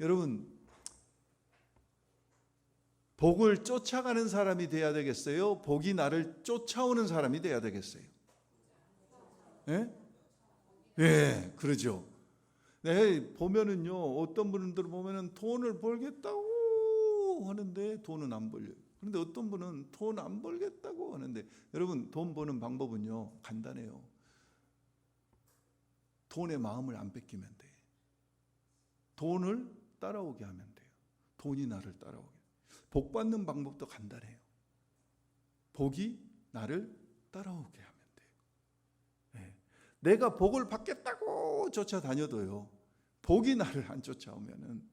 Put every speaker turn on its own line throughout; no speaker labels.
여러분, 복을 쫓아가는 사람이 돼야 되겠어요? 복이 나를 쫓아오는 사람이 돼야 되겠어요? 예? 예, 그러죠. 네, 보면은요, 어떤 분들 보면은 돈을 벌겠다고 하는데 돈은 안 벌려요. 그런데 어떤 분은 돈 안 벌겠다고 하는데, 여러분, 돈 버는 방법은요, 간단해요. 돈의 마음을 안 뺏기면 돼. 돈을 따라오게 하면 돼요. 돈이 나를 따라오게. 복 받는 방법도 간단해요. 복이 나를 따라오게 하면 돼요. 네. 내가 복을 받겠다고 쫓아다녀도요, 복이 나를 안 쫓아오면은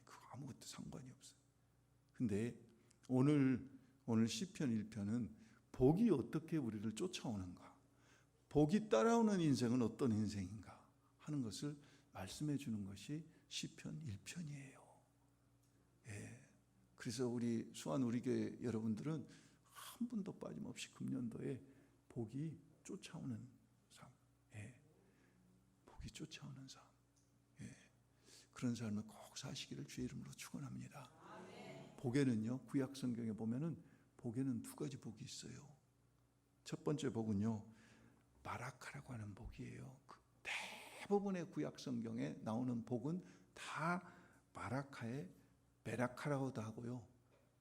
그거 아무것도 상관이 없어요. 근데 오늘 시편 1편은 복이 어떻게 우리를 쫓아오는가, 복이 따라오는 인생은 어떤 인생인가 하는 것을 말씀해 주는 것이 시편 1편이에요. 그래서 우리 수완 우리교회 여러분들은 한 분도 빠짐없이 금년도에 복이 쫓아오는 삶, 복이 쫓아오는 삶, 그런 삶을 꼭 사시기를 주의 이름으로 축원합니다. 복에는요, 구약 성경에 보면은 복에는 두 가지 복이 있어요. 첫 번째 복은요, 바라카라고 하는 복이에요. 대부분의 구약 성경에 나오는 복은 다 바라카의 베라카라고도 하고요,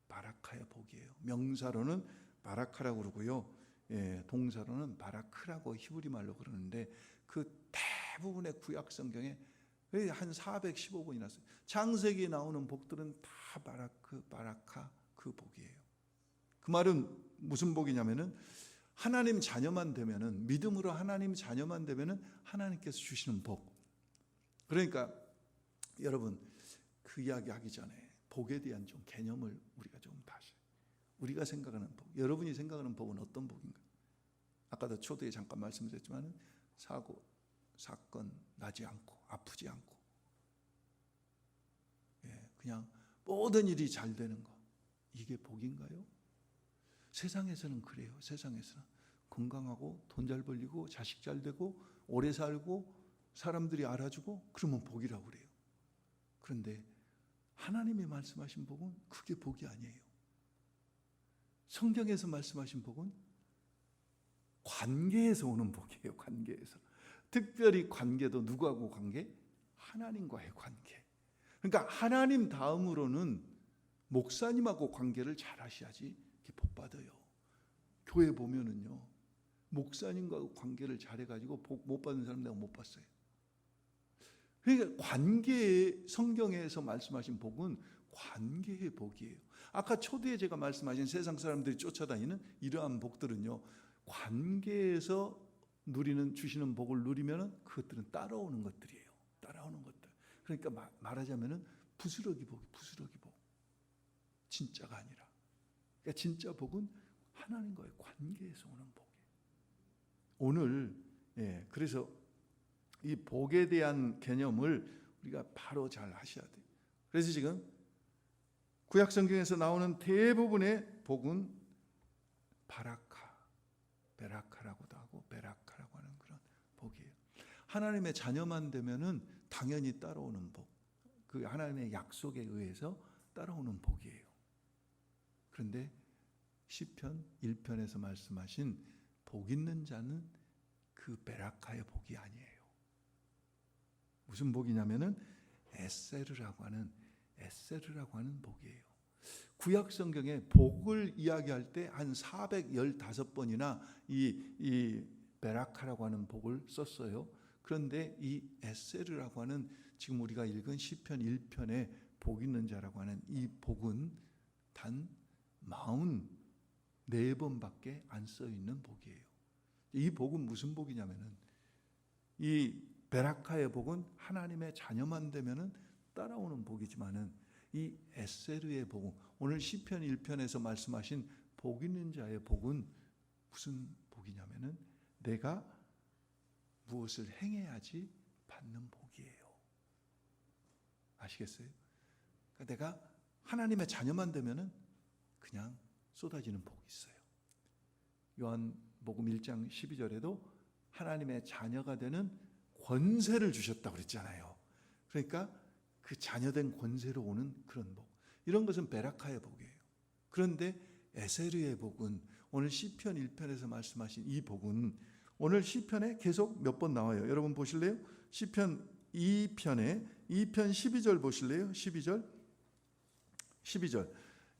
바라카의 복이에요. 명사로는 바라카라고 그러고요, 동사로는 바라크라고 히브리 말로 그러는데, 그 대부분의 구약 성경에 한 415번이나 써요. 창세기에 나오는 복들은 다 바라크, 바라카 그 복이에요. 그 말은 무슨 복이냐면은 하나님 자녀만 되면은, 믿음으로 하나님 자녀만 되면은 하나님께서 주시는 복. 그러니까 여러분, 그 이야기 하기 전에 복에 대한 좀 개념을 우리가 좀 다시, 우리가 생각하는 복, 여러분이 생각하는 복은 어떤 복인가? 아까도 초대에 잠깐 말씀드렸지만 사고, 사건 나지 않고 아프지 않고, 그냥 모든 일이 잘 되는 거, 이게 복인가요? 세상에서는 그래요. 세상에서는 건강하고 돈 잘 벌리고 자식 잘 되고 오래 살고 사람들이 알아주고 그러면 복이라고 그래요. 그런데 하나님이 말씀하신 복은 그게 복이 아니에요. 성경에서 말씀하신 복은 관계에서 오는 복이에요. 관계에서. 특별히 관계도 누구하고 관계? 하나님과의 관계. 그러니까 하나님 다음으로는 목사님하고 관계를 잘 하셔야지 이렇게 복 받아요. 교회 보면은요, 목사님과 관계를 잘해가지고 복 못 받는 사람 내가 못 봤어요. 그러니까 관계의, 성경에서 말씀하신 복은 관계의 복이에요. 아까 초대에 제가 말씀하신 세상 사람들이 쫓아다니는 이러한 복들은요, 관계에서 누리는, 주시는 복을 누리면은 그것들은 따라오는 것들이에요. 따라오는 것들. 그러니까 말하자면은 부스러기 복, 부스러기 복. 진짜가 아니라. 그러니까 진짜 복은 하나님과의 관계에서 오는 복이에요. 오늘 그래서 이 복에 대한 개념을 우리가 바로 잘 하셔야 돼요. 그래서 지금 구약 성경에서 나오는 대부분의 복은 바라카, 베라카라고도 하고 베라카라고 하는 그런 복이에요. 하나님의 자녀만 되면은 당연히 따라오는 복, 그 하나님의 약속에 의해서 따라오는 복이에요. 그런데 시편 1편에서 말씀하신 복 있는 자는 그 베라카의 복이 아니에요. 무슨 복이냐면은 에세르라고 하는 복이에요. 구약 성경에 복을 이야기할 때 한 415번이나 이 베라카라고 하는 복을 썼어요. 그런데 이 에세르라고 하는, 지금 우리가 읽은 시편 1편에 복 있는 자라고 하는 이 복은 단 44번밖에 안 써 있는 복이에요. 이 복은 무슨 복이냐면은, 이 베라카의 복은 하나님의 자녀만 되면은 따라오는 복이지만은, 이 에세르의 복은, 오늘 시편 1편에서 말씀하신 복 있는 자의 복은 무슨 복이냐면은 내가 무엇을 행해야지 받는 복이에요. 아시겠어요? 그러니까 내가 하나님의 자녀만 되면은 그냥 쏟아지는 복이 있어요. 요한복음 1장 12절에도 하나님의 자녀가 되는 권세를 주셨다고 그랬잖아요. 그러니까 그 자녀된 권세로 오는 그런 복. 이런 것은 베라카의 복이에요. 그런데 에세르의 복은 오늘 시편 1편에서 말씀하신 이 복은 오늘 시편에 계속 몇 번 나와요. 여러분 보실래요? 시편 2편에 2편 12절 보실래요?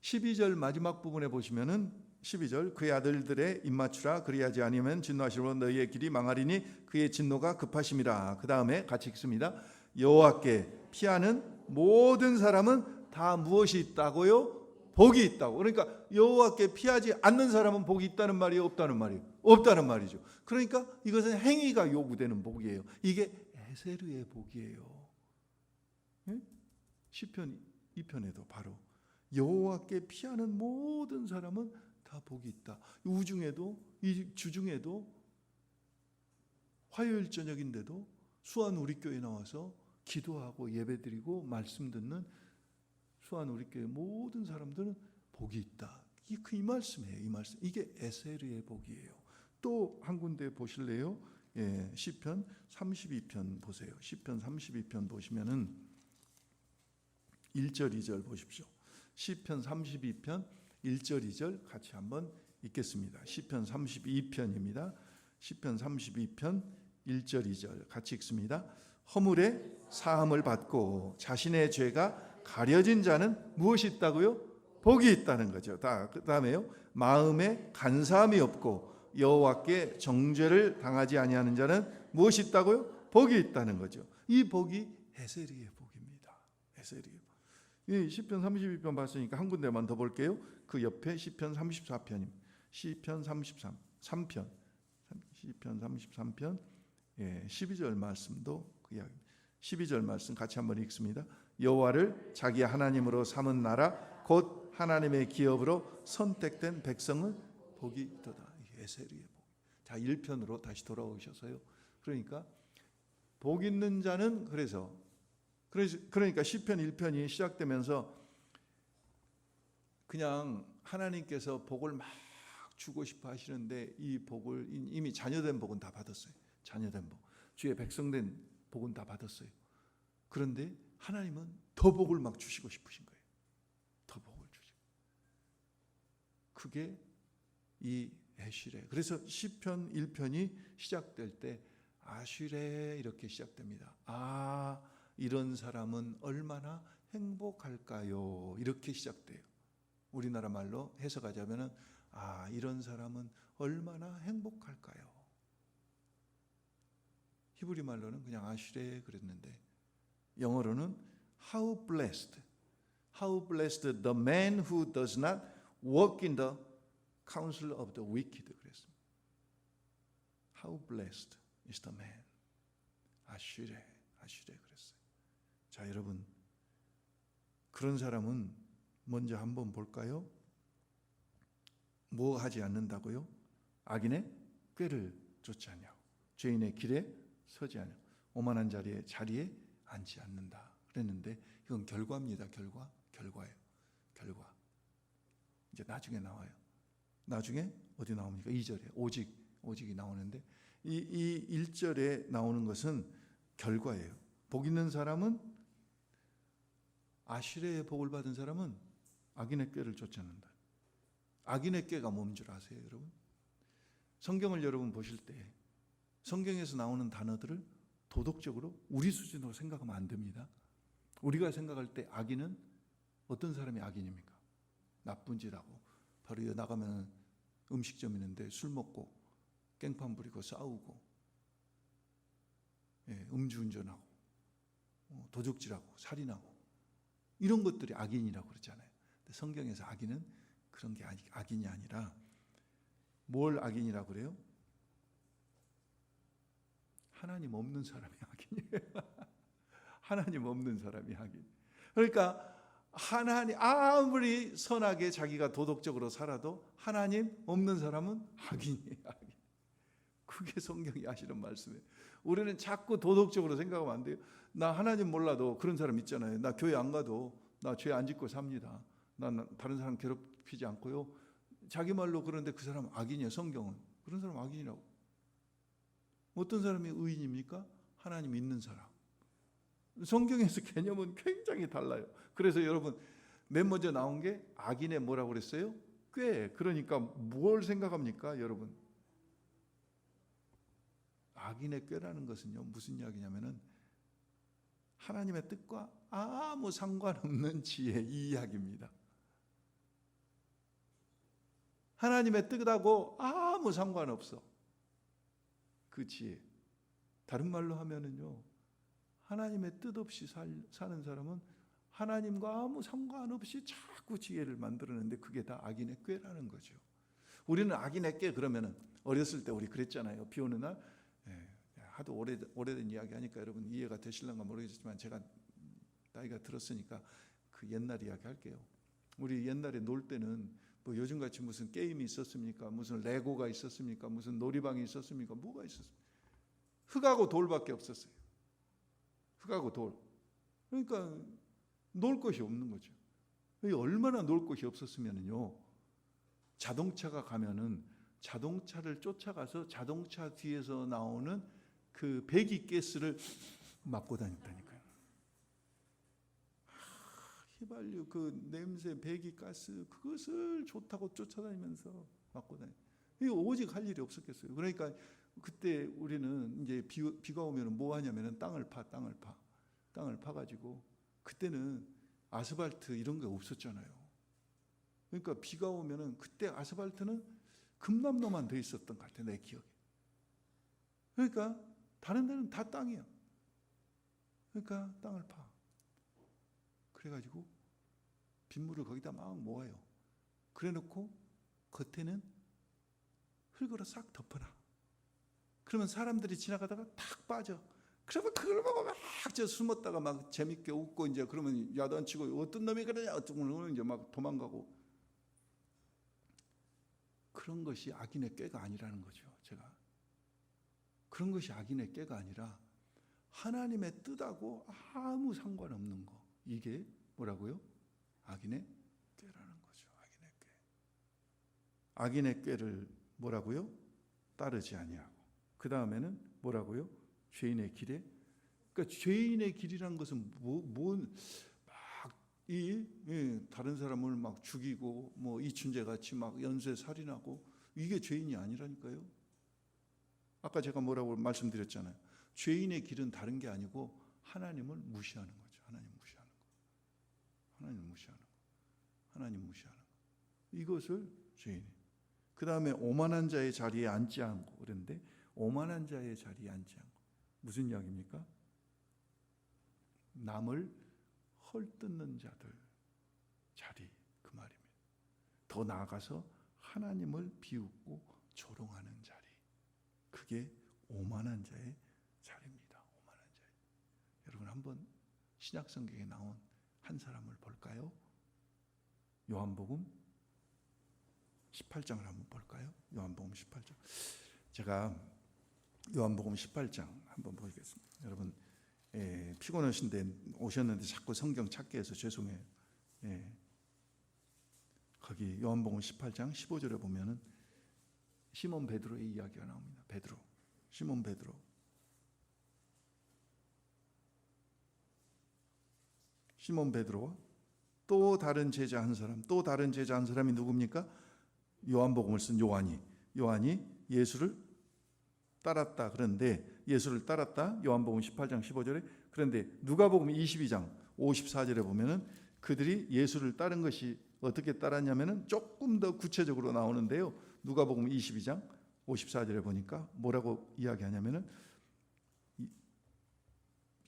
12절 마지막 부분에 보시면은 12절 그의 아들들의 입맞추라 그리하지 아니하면 진노하시로 너희의 길이 망하리니 그의 진노가 급하심이라. 그 다음에 같이 읽습니다. 여호와께 피하는 모든 사람은 다 무엇이 있다고요? 복이 있다고. 그러니까 여호와께 피하지 않는 사람은 복이 있다는 말이에요? 없다는 말이에요? 없다는 말이죠. 그러니까 이것은 행위가 요구되는 복이에요. 이게 에세르의 복이에요. 시편 2편에도 바로 여호와께 피하는 모든 사람은 다 복이 있다. 우중에도 이 주중에도 화요일 저녁인데도 수원 우리교회 나와서 기도하고 예배드리고 말씀 듣는 수원 우리교회 모든 사람들은 복이 있다. 이 말씀이에요. 이 말씀. 이게 에세르의 복이에요. 또 한 군데 보실래요? 시편 32편 보세요. 시편 32편 보시면은 1절 2절 보십시오. 시편 32편 1절 2절 같이 한번 읽겠습니다. 시편 32편입니다. 시편 32편 1절 2절 같이 읽습니다. 허물에 사함을 받고 자신의 죄가 가려진 자는 무엇이 있다고요? 복이 있다는 거죠. 그다음에요. 마음에 간사함이 없고 여호와께 정죄를 당하지 아니하는 자는 무엇이 있다고요? 복이 있다는 거죠. 이 복이 에세르의 복입니다. 에세르의 복. 이 시편 32편 봤으니까 한 군데만 더 볼게요. 그 옆에 시편 34편입니다. 시편 33편. 시편 33편 12절 말씀도 그 이야기. 12절 말씀 같이 한번 읽습니다. 여호와를 자기 하나님으로 삼은 나라 곧 하나님의 기업으로 선택된 백성은 복이 있도다. 에세르의 복. 자, 1편으로 다시 돌아오셔서요. 그러니까 복 있는 자는 그러니까 시편 1편이 시작되면서 그냥 하나님께서 복을 막 주고 싶어 하시는데 이 복을 이미 자녀된 복은 다 받았어요. 자녀된 복. 주의 백성된 복은 다 받았어요. 그런데 하나님은 더 복을 막 주시고 싶으신 거예요. 더 복을 주시고. 그게 이 에시레. 그래서 시편 1편이 시작될 때 아시레 이렇게 시작됩니다. 아, 이런 사람은 얼마나 행복할까요? 이렇게 시작돼요. 우리나라 말로 해석하자면은 아, 이런 사람은 얼마나 행복할까요? 히브리 말로는 그냥 아시레 그랬는데 영어로는 how blessed the man who does not walk in the counsel of the wicked 그랬습니다. How blessed is the man. 아시레 그랬어요. 자, 여러분 그런 사람은 먼저 한번 볼까요? 뭐 하지 않는다고요? 악인의 꾀를 쫓지 않냐고, 죄인의 길에 서지 않냐고, 오만한 자리에 앉지 않는다 그랬는데 이건 결과입니다. 결과예요. 결과. 이제 나중에 나와요. 나중에 어디 나옵니까? 2절에 오직이 나오는데 이 1절에 나오는 것은 결과예요. 복 있는 사람은 아시레의 복을 받은 사람은 악인의 꾀를 쫓지 않는다. 악인의 꾀가 뭔 줄 아세요, 여러분? 성경을 여러분 보실 때 성경에서 나오는 단어들을 도덕적으로 우리 수준으로 생각하면 안 됩니다. 우리가 생각할 때 악인은 어떤 사람이 악인입니까? 나쁜 짓하고 바로 여기 나가면 음식점 있는데 술 먹고 깽판 부리고 싸우고 음주운전하고 도둑질하고 살인하고 이런 것들이 악인이라고 그러잖아요. 근데 성경에서 악인은 그런 게 악인이 아니라 뭘 악인이라고 그래요? 하나님 없는 사람이 악인이에요. 하나님 없는 사람이 악인. 그러니까 하나님 아무리 선하게 자기가 도덕적으로 살아도 하나님 없는 사람은 악인이에요. 악인. 그게 성경이 하시는 말씀이에요. 우리는 자꾸 도덕적으로 생각하면 안 돼요. 나 하나님 몰라도 그런 사람 있잖아요. 나 교회 안 가도 나 죄 안 짓고 삽니다. 난 다른 사람 괴롭히지 않고요. 자기 말로 그런데 그 사람 악인이에요. 성경은 그런 사람 악인이라고. 어떤 사람이 의인입니까? 하나님 있는 사람. 성경에서 개념은 굉장히 달라요. 그래서 여러분 맨 먼저 나온 게 악인의 뭐라고 그랬어요? 꾀. 그러니까 뭘 생각합니까, 여러분? 악인의 꾀라는 것은요, 무슨 이야기냐면은 하나님의 뜻과 아무 상관없는 지혜, 이 이야기입니다. 하나님의 뜻하고 아무 상관없어, 그 지혜. 다른 말로 하면은요, 하나님의 뜻 없이 사는 사람은 하나님과 아무 상관없이 자꾸 지혜를 만들어내는데 그게 다 악인의 꾀라는 거죠. 우리는 악인의 꾀 그러면은 어렸을 때 우리 그랬잖아요. 비 오는 날, 하도 오래된 이야기 하니까 여러분 이해가 되실런가 모르겠지만 제가 나이가 들었으니까 그 옛날 이야기 할게요. 우리 옛날에 놀 때는 뭐 요즘같이 무슨 게임이 있었습니까? 무슨 레고가 있었습니까? 무슨 놀이방이 있었습니까? 뭐가 있었습니까? 흙하고 돌밖에 없었어요. 흙하고 돌. 그러니까 놀 것이 없는 거죠. 얼마나 놀 것이 없었으면요, 자동차가 가면은 자동차를 쫓아가서 자동차 뒤에서 나오는 그 배기가스를 맡고 다녔다니까요. 휘발유 그 냄새, 배기가스, 그것을 좋다고 쫓아다니면서 맡고 다니. 이거 오직 할 일이 없었겠어요. 그러니까 그때 우리는 이제 비가 오면 뭐 하냐면은 땅을 파가지고, 그때는 아스팔트 이런 게 없었잖아요. 그러니까 비가 오면은 그때 아스팔트는 금남로만 돼 있었던 것 같아, 내 기억에. 그러니까 다른 데는 다 땅이야. 그러니까 땅을 파. 그래가지고 빗물을 거기다 막 모아요. 그래놓고 겉에는 흙으로 싹 덮어놔. 그러면 사람들이 지나가다가 탁 빠져. 그러면 그걸 보고 막 저 숨었다가 막 재밌게 웃고, 이제 그러면 야단치고 어떤 놈이 그러냐 어떤 놈은 이제 막 도망가고. 그런 것이 악인의 꾀가 아니라는 거죠. 제가 그런 것이 악인의 꾀가 아니라 하나님의 뜻하고 아무 상관없는 거, 이게 뭐라고요? 악인의 꾀라는 거죠. 악인의 꾀. 악인의 꾀를 뭐라고요? 따르지 아니하고. 그 다음에는 뭐라고요? 죄인의 길에. 그러니까 죄인의 길이라는 것은 다른 사람을 막 죽이고 뭐 이춘재 같이 막 연쇄 살인하고, 이게 죄인이 아니라니까요. 아까 제가 뭐라고 말씀드렸잖아요. 죄인의 길은 다른 게 아니고 하나님을 무시하는 거죠. 하나님 무시하는 거. 이것을 죄인. 그 다음에 오만한 자의 자리에 앉지 않고. 그런데 오만한 자의 자리에 앉지 않고 무슨 이야기입니까? 남을 헐뜯는 자들 자리, 그 말입니다. 더 나아가서 하나님을 비웃고 조롱하는 자리, 그게 오만한 자의 자리입니다. 오만한 자리. 여러분 한번 신약 성경에 나온 한 사람을 볼까요? 요한복음 18장을 한번 볼까요? 요한복음 18장. 제가 요한복음 18장 한번 보겠습니다. 여러분 피곤하신데 오셨는데 자꾸 성경 찾게 해서 죄송해요. 거기 요한복음 18장 15절에 보면은 시몬 베드로의 이야기가 나옵니다. 시몬 베드로. 시몬 베드로와 또 다른 제자 한 사람이 누굽니까? 요한복음을 쓴 요한이 예수를 따랐다. 그런데 예수를 따랐다. 요한복음 18장 15절에. 그런데 누가복음 22장 54절에 보면은 그들이 예수를 따른 것이 어떻게 따랐냐면은 조금 더 구체적으로 나오는데요. 누가복음 22장 54절에 보니까 뭐라고 이야기하냐면은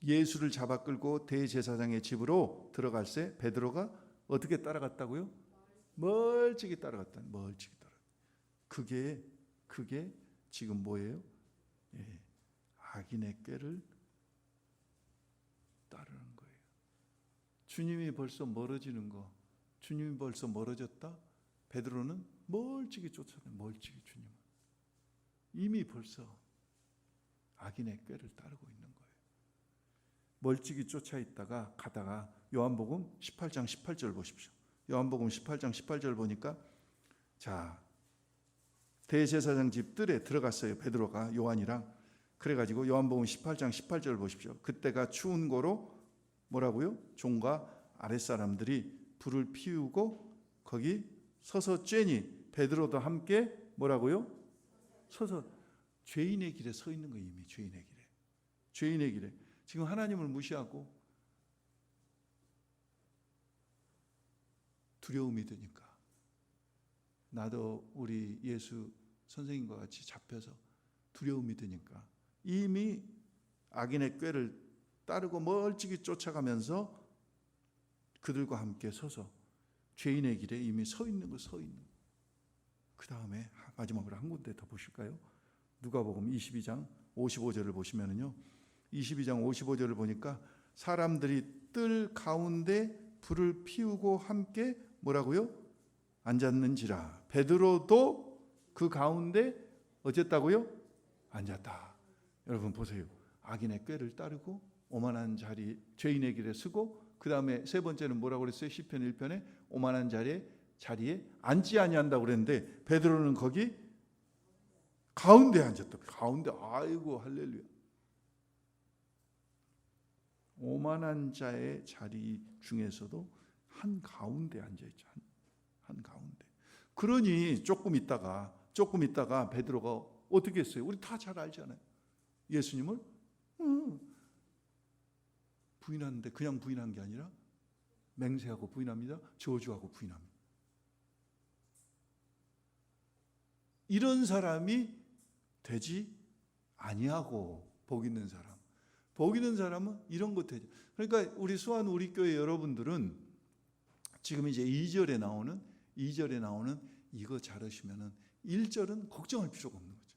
예수를 잡아 끌고 대제사장의 집으로 들어갈새 베드로가 어떻게 따라갔다고요? 멀찍이 따라갔다. 그게 지금 뭐예요? 악인의 꾀를 따르는 거예요. 주님이 벌써 멀어지는 거, 주님이 벌써 멀어졌다. 베드로는 멀찍이 쫓아내. 주님은 이미 벌써 악인의 꾀를 따르고 있는 거예요. 멀찍이 쫓아 있다가 가다가 요한복음 18장 18절 보십시오. 요한복음 18장 18절 보니까 자, 대제사장 집 뜰에 들어갔어요. 베드로가 요한이랑. 그래가지고 요한복음 18장 18절 보십시오. 그때가 추운 고로 뭐라고요? 종과 아랫사람들이 불을 피우고 거기 서서 쬐니 베드로도 함께 뭐라고요? 서서 죄인의 길에 서 있는 거예요. 이미 죄인의 길에. 죄인의 길에. 지금 하나님을 무시하고 두려움이 드니까 나도 우리 예수 선생님과 같이 잡혀서 두려움이 드니까 이미 악인의 꾀를 따르고 멀찍이 쫓아가면서 그들과 함께 서서 죄인의 길에 이미 서 있는 거. 그 다음에 마지막으로 한 군데 더 보실까요? 누가복음 22장 55절을 보시면은요, 22장 55절을 보니까 사람들이 뜰 가운데 불을 피우고 함께 뭐라고요? 앉았는지라 베드로도 그 가운데 어쨌다고요? 앉았다. 여러분 보세요. 악인의 꾀를 따르고 오만한 자리 죄인의 길에 서고 그 다음에 세 번째는 뭐라고 그랬어요? 시편 1편에 오만한 자리에 앉지 아니한다고 그랬는데 베드로는 거기 가운데 앉았다. 가운데. 아이고 할렐루야. 오만한 자의 자리 중에서도 한 가운데 앉아있죠. 한 가운데. 그러니 조금 있다가 베드로가 어떻게 했어요? 우리 다 잘 알잖아요. 예수님을 부인하는데 그냥 부인한 게 아니라 맹세하고 부인합니다. 저주하고 부인합니다. 이런 사람이 되지 아니하고 복 있는 사람. 복 있는 사람은 이런 것 되죠. 그러니까 우리 수완 우리 교회 여러분들은 지금 이제 2절에 나오는 이거 잘하시면은 1절은 걱정할 필요가 없는 거죠.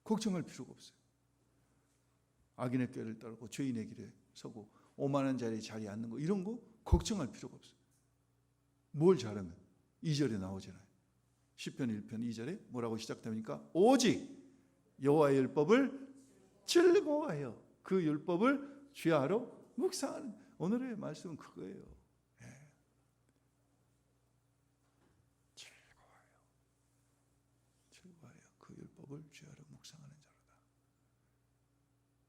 걱정할 필요가 없어요. 악인의 꾀를 따르고 죄인의 길에 서고 오만한 자리에 앉는 거 이런 거 걱정할 필요가 없어요. 뭘 잘하면 2절에 나오잖아요. 시편 1편 2절에 뭐라고 시작됩니까? 오직 여호와의 율법을 즐거워하여 그 율법을 주야로 묵상하는. 오늘의 말씀은 그거예요. 즐거워하여 그 율법을 주야로 묵상하는 자로다.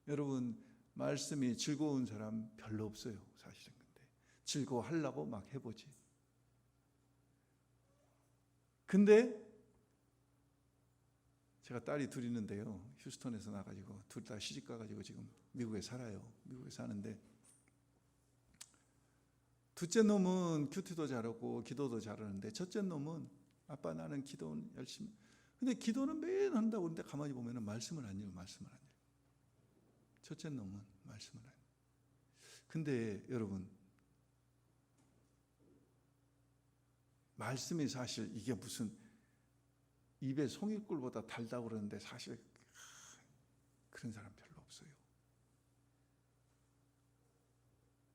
여러분 말씀이 즐거운 사람 별로 없어요. 사실은. 근데 즐거워하려고 막 해보지. 근데 제가 딸이 둘 있는데요. 휴스턴에서 나가지고 둘 다 시집 가가지고 지금 미국에 살아요. 미국에 사는데 둘째 놈은 큐티도 잘하고 기도도 잘하는데 첫째 놈은 아빠 나는 기도는 열심히. 근데 기도는 매일 한다고 그러는데 가만히 보면은 말씀을 안 읽어요. 첫째 놈은 말씀을 안 읽어요. 근데 여러분 말씀이 사실 이게 무슨 입에 송이꿀보다 달다고 그러는데 사실 그런 사람 별로 없어요.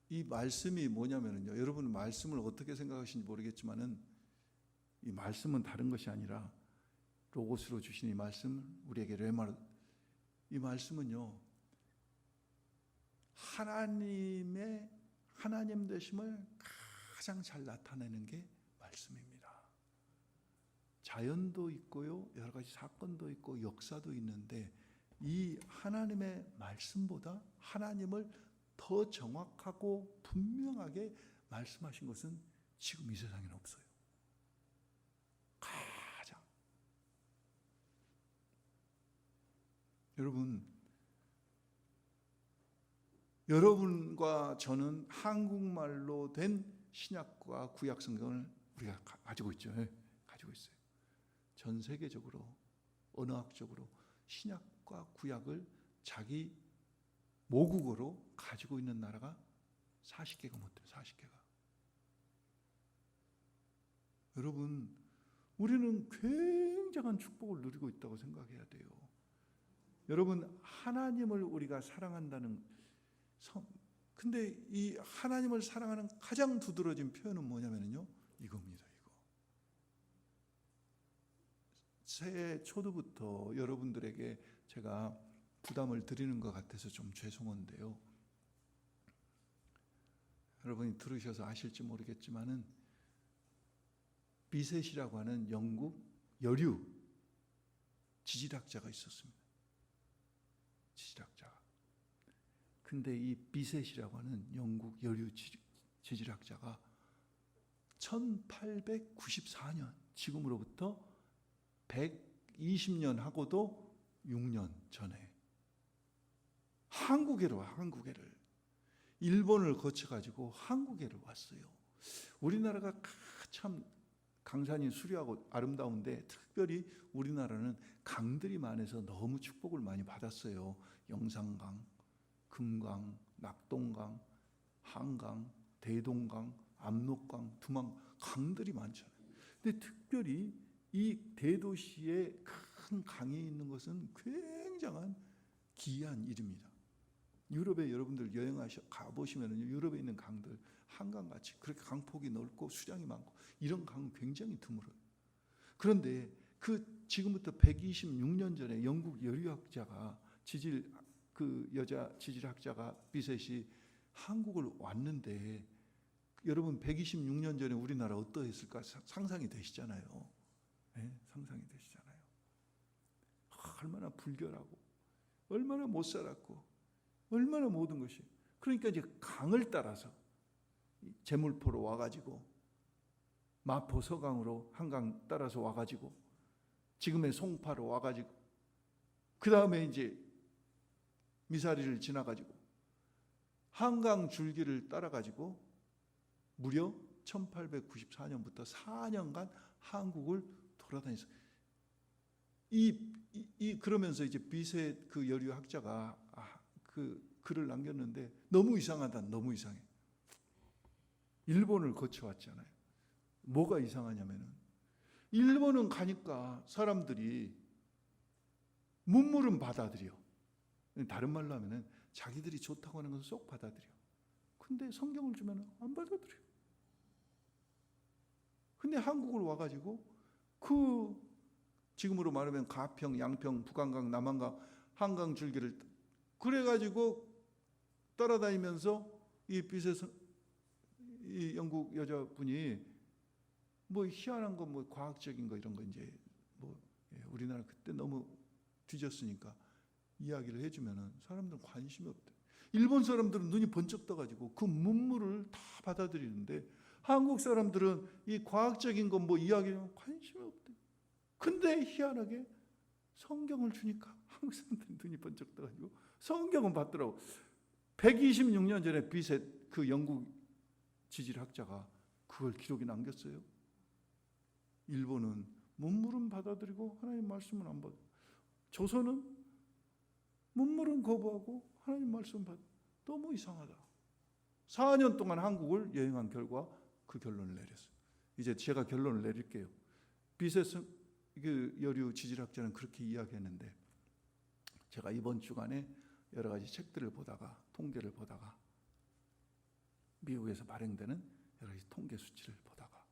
이 말씀이 뭐냐면요. 여러분은 말씀을 어떻게 생각하시는지 모르겠지만은 이 말씀은 다른 것이 아니라 로고스로 주신 이 말씀 우리에게 레마 이 말씀은요. 하나님 되심을 가장 잘 나타내는 게 말씀입니다. 자연도 있고요. 여러 가지 사건도 있고 역사도 있는데 이 하나님의 말씀보다 하나님을 더 정확하고 분명하게 말씀하신 것은 지금 이 세상에는 없어요. 가장. 여러분과 저는 한국말로 된 신약과 구약 성경을 우리가 가지고 있죠. 가지고 있어요. 전 세계적으로 언어학적으로 신약과 구약을 자기 모국어로 가지고 있는 나라가 40개가 못 돼요. 40개가. 여러분, 우리는 굉장한 축복을 누리고 있다고 생각해야 돼요. 여러분, 하나님을 우리가 사랑한다는 근데 이 하나님을 사랑하는 가장 두드러진 표현은 뭐냐면요. 이겁니다. 새해 초도부터 여러분들에게 제가 부담을 드리는 것 같아서 좀 죄송한데요. 여러분이 들으셔서 아실지 모르겠지만은 비셋이라고 하는 영국 여류 지질학자가 있었습니다. 지질학자가. 근데 이 비셋이라고 하는 영국 여류 지질학자가 1894년, 지금으로부터 120년 하고도 6년 전에 한국에로 와. 한국에를 일본을 거쳐가지고 한국에로 왔어요. 우리나라가 참 강산이 수려하고 아름다운데 특별히 우리나라는 강들이 많아서 너무 축복을 많이 받았어요. 영산강, 금강, 낙동강, 한강, 대동강, 압록강, 두만 강들이 많잖아요. 근데 특별히 이 대도시에 큰 강이 있는 것은 굉장한 기이한 일입니다. 유럽에 여러분들 가보시면 유럽에 있는 강들 한강같이 그렇게 강폭이 넓고 수량이 많고 이런 강은 굉장히 드물어요. 그런데 지금부터 126년 전에 영국 여류학자가 여자 지질학자가 비셋이 한국을 왔는데, 여러분 126년 전에 우리나라 어떠했을까 상상이 되시잖아요. 네, 상상이 되시잖아요. 얼마나 불결하고 얼마나 못 살았고 얼마나 모든 것이. 그러니까 이제 강을 따라서 제물포로 와가지고 마포 서강으로 한강 따라서 와가지고 지금의 송파로 와가지고 그 다음에 이제 미사리를 지나가지고 한강 줄기를 따라가지고 무려 1894년부터 4년간 한국을 돌아다녔어요. 그러면서 이제 비셋 그 여류 학자가 그 글을 남겼는데 너무 이상하다. 너무 이상해. 일본을 거쳐왔잖아요. 뭐가 이상하냐면은 일본은 가니까 사람들이 문물은 받아들여. 다른 말로 하면은 자기들이 좋다고 하는 건 쏙 받아들여. 근데 성경을 주면 안 받아들여. 근데 한국을 와가지고 지금으로 말하면 가평, 양평, 북한강, 남한강, 한강 줄기를 그래가지고 따라다니면서 이 영국 여자분이 뭐 희한한 거, 뭐 과학적인 거 이런 거 이제 우리나라 그때 너무 뒤졌으니까 이야기를 해주면은 사람들은 관심이 없대. 일본 사람들은 눈이 번쩍 떠가지고 그 문물을 다 받아들이는데 한국 사람들은 이 과학적인 건 뭐 이야기하면 관심이 없대. 근데 희한하게 성경을 주니까 한국 사람들은 눈이 번쩍 떠가지고 성경은 받더라고. 126년 전에 비셋 그 영국 지질학자가 그걸 기록에 남겼어요. 일본은 문물은 받아들이고 하나님 말씀은 안 받아. 조선은 문물은 거부하고 하나님 말씀 받아. 너무 이상하다. 4년 동안 한국을 여행한 결과 그 결론을 내렸어요. 이제 제가 결론을 내릴게요. 비셋 그 여류 지질학자는 그렇게 이야기했는데, 제가 이번 주간에 여러 가지 책들을 보다가 통계를 보다가 미국에서 발행되는 여러 가지 통계 수치를 보다가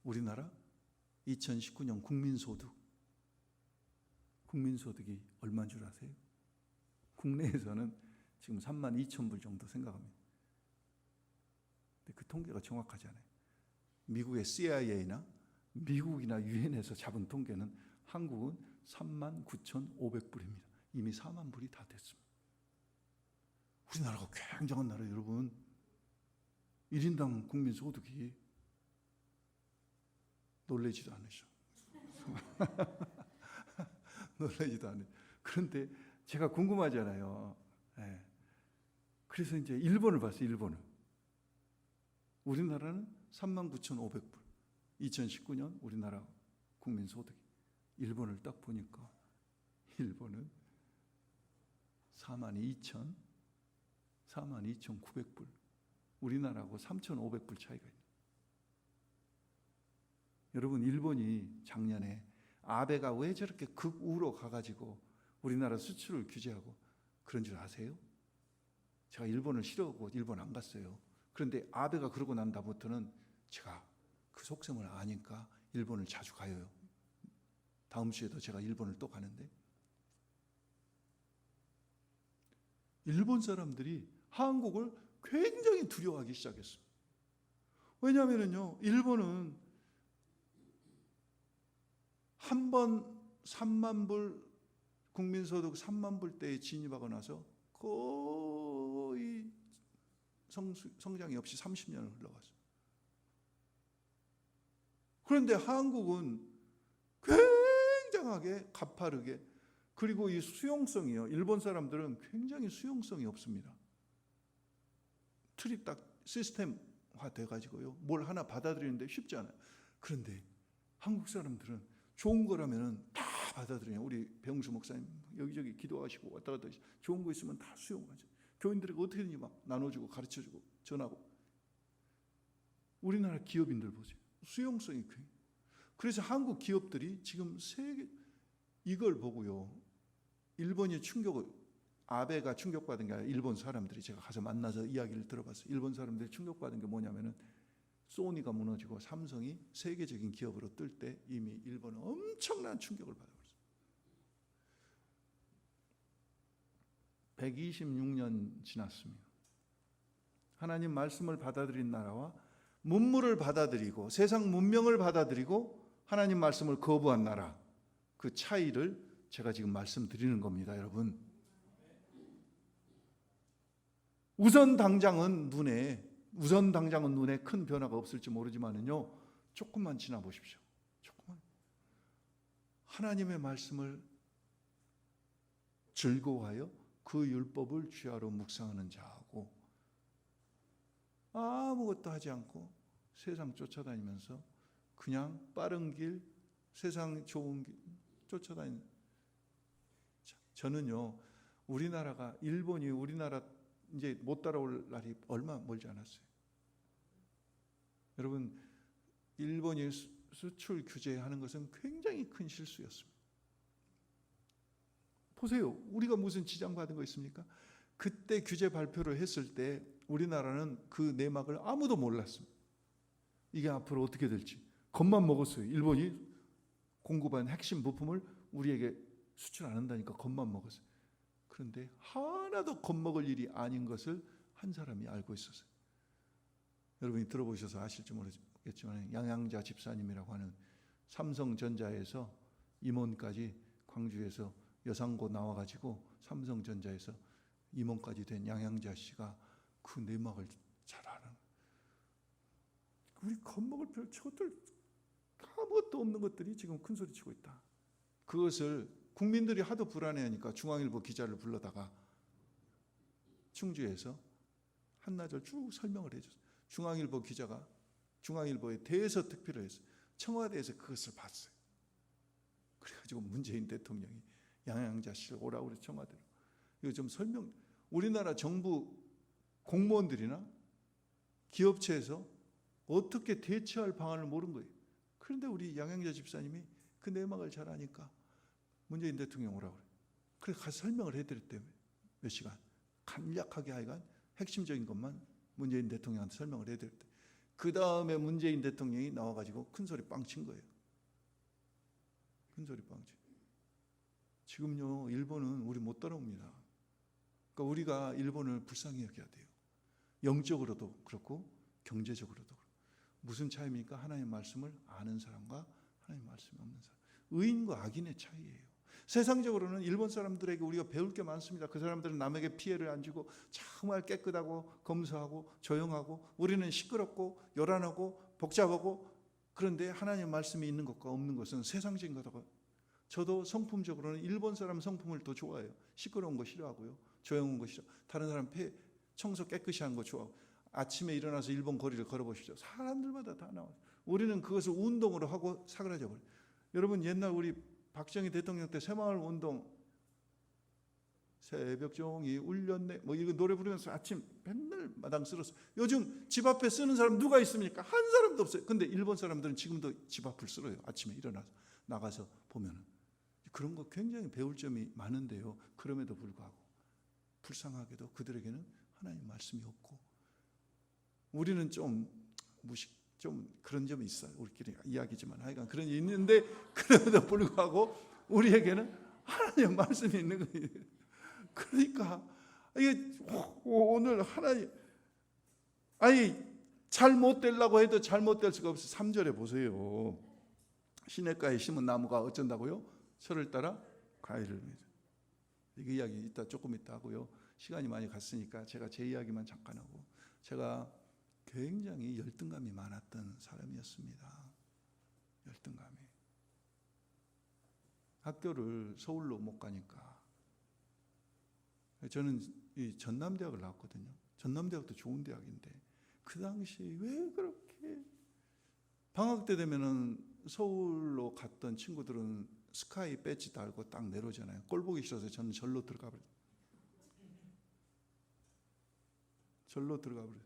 우리나라 2019년 국민소득이 얼마인 줄 아세요? 국내에서는 지금 32,000불 정도 생각합니다. 근데 그 통계가 정확하지 않아요. 미국의 CIA나 미국이나 유엔에서 잡은 통계는 한국은 39,500불입니다. 이미 4만 불이 다 됐습니다. 우리나라가 굉장한 나라 여러분. 1인당 국민소득이 놀라지도 않으셔. 놀라지도 않으셔. 그런데 제가 궁금하잖아요. 네. 그래서 이제 일본을 봤어요. 일본을. 우리나라는 39,500불. 2019년 우리나라 국민소득이. 일본을 딱 보니까 일본은 42,900불. 우리나라하고 3,500불 차이가 있어요. 여러분, 일본이 작년에 아베가 왜 저렇게 극우로 가가지고 우리나라 수출을 규제하고 그런 줄 아세요? 제가 일본을 싫어하고 일본 안 갔어요. 그런데 아베가 그러고 난 다음부터는 제가 그 속셈을 아니까 일본을 자주 가요. 다음 주에도 제가 일본을 또 가는데, 일본 사람들이 한국을 굉장히 두려워하기 시작했어요. 왜냐하면요, 일본은 한 번 3만 불 국민소득 3만 불대에 진입하고 나서 거의 성장이 없이 30년을 흘러갔어요. 그런데 한국은 굉장하게 가파르게, 그리고 이 수용성이요. 일본 사람들은 굉장히 수용성이 없습니다. 틀이 딱 시스템화 돼가지고요. 뭘 하나 받아들이는데 쉽지 않아요. 그런데 한국 사람들은 좋은 거라면 다 받아들여요. 우리 배용수 목사님 여기저기 기도하시고 왔다 갔다 하시고 좋은 거 있으면 다 수용하죠. 교인들에게 어떻게든지 막 나눠주고 가르쳐주고 전하고. 우리나라 기업인들 보세요. 수용성이 굉장히. 그래서 한국 기업들이 지금 세계 이걸 보고요. 일본이 충격을, 아베가 충격받은 게 아니라 일본 사람들이, 제가 가서 만나서 이야기를 들어봤어요. 일본 사람들이 충격받은 게 뭐냐면은 소니가 무너지고 삼성이 세계적인 기업으로 뜰 때 이미 일본은 엄청난 충격을 받아버렸어요. 126년 지났습니다. 하나님 말씀을 받아들인 나라와 문물을 받아들이고 세상 문명을 받아들이고 하나님 말씀을 거부한 나라, 그 차이를 제가 지금 말씀드리는 겁니다, 여러분. 우선 당장은 눈에 큰 변화가 없을지 모르지만은요, 조금만 지나 보십시오. 조금만. 하나님의 말씀을 즐거워하여 그 율법을 주야로 묵상하는 자하고 아무것도 하지 않고 세상 쫓아다니면서 그냥 빠른 길, 세상 좋은 길 쫓아다니는. 저는요, 우리나라가, 일본이 우리나라 이제 못 따라올 날이 얼마 멀지 않았어요. 여러분, 일본이 수출 규제하는 것은 굉장히 큰 실수였습니다. 보세요. 우리가 무슨 지장받은 거 있습니까? 그때 규제 발표를 했을 때 우리나라는 그 내막을 아무도 몰랐습니다. 이게 앞으로 어떻게 될지 겁만 먹었어요. 일본이 공급한 핵심 부품을 우리에게 수출 안 한다니까 겁만 먹었어요. 그런데 하나도 겁먹을 일이 아닌 것을 한 사람이 알고 있었어요. 여러분이 들어보셔서 아실지 모르겠지만 양양자 집사님이라고 하는 삼성전자에서 임원까지, 광주에서 여상고 나와가지고 삼성전자에서 임원까지 된 양양자 씨가 그 내막을 잘 아는. 우리 겁먹을 별 저것들 아무것도 없는 것들이 지금 큰 소리 치고 있다. 그것을 국민들이 하도 불안해하니까 중앙일보 기자를 불러다가 충주에서 한나절 쭉 설명을 해줬어요. 중앙일보 기자가 중앙일보에 대해서 특필을 했어요. 청와대에서 그것을 봤어요. 그래가지고 문재인 대통령이 양양자 씨를 오라고 그래, 청와대로. 이거 좀 설명. 우리나라 정부 공무원들이나 기업체에서 어떻게 대처할 방안을 모르는 거예요. 그런데 우리 양양자 집사님이 그 내막을 잘 아니까 문재인 대통령 오라고 그래. 그래서 가서 설명을 해드렸대요. 몇 시간. 간략하게 하여간 핵심적인 것만 문재인 대통령한테 설명을 해드렸대. 그 다음에 문재인 대통령이 나와가지고 큰 소리 빵 친 거예요. 큰 소리 빵 친. 지금요, 일본은 우리 못 따라옵니다. 그러니까 우리가 일본을 불쌍히 여겨야 돼요. 영적으로도 그렇고 경제적으로도 그렇고. 무슨 차이입니까? 하나님의 말씀을 아는 사람과 하나님의 말씀이 없는 사람. 의인과 악인의 차이예요. 세상적으로는 일본 사람들에게 우리가 배울 게 많습니다. 그 사람들은 남에게 피해를 안 주고 정말 깨끗하고 검소하고 조용하고, 우리는 시끄럽고 요란하고 복잡하고. 그런데 하나님의 말씀이 있는 것과 없는 것은 세상적인 거다고. 저도 성품적으로는 일본 사람 성품을 더 좋아해요. 시끄러운 거 싫어하고요, 조용한 거 싫어. 다른 사람 청소 깨끗이 하는 거 좋아하고. 아침에 일어나서 일본 거리를 걸어보십시오. 사람들마다 다 나와요. 우리는 그것을 운동으로 하고 사그라져 버려요. 여러분, 옛날 우리 박정희 대통령 때 새마을 운동, 새벽 종이 울렸네 뭐 이거 노래 부르면서 아침 맨날 마당 쓸었어. 요즘 집 앞에 쓰는 사람 누가 있습니까? 한 사람도 없어요. 근데 일본 사람들은 지금도 집 앞을 쓸어요. 아침에 일어나서 나가서 보면은. 그런 거 굉장히 배울 점이 많은데요. 그럼에도 불구하고 불쌍하게도 그들에게는 하나님 말씀이 없고, 우리는 좀 그런 점이 있어요. 우리끼리 이야기지만 하여간 그런 게 있는데, 그럼에도 불구하고 우리에게는 하나님의 말씀이 있는 거예요. 그러니까 이게 오늘 하나님, 잘못 되려고 해도 잘못 될 수가 없어요. 3절에 보세요. 시냇가에 심은 나무가 어쩐다고요? 철을 따라 과일을 맺어. 이게 이야기 조금 이따 하고요. 시간이 많이 갔으니까 제가 제 이야기만 잠깐 하고, 제가 굉장히 열등감이 많았던 사람이었습니다. 열등감이. 학교를 서울로 못 가니까. 저는 이 전남대학을 나왔거든요. 전남대학도 좋은 대학인데 그 당시 왜 그렇게 방학 때 되면은 서울로 갔던 친구들은 스카이 배지 달고 딱 내려오잖아요. 꼴 보기 싫어서 저는 절로 들어가 버려요. 절로 들어가 버려요.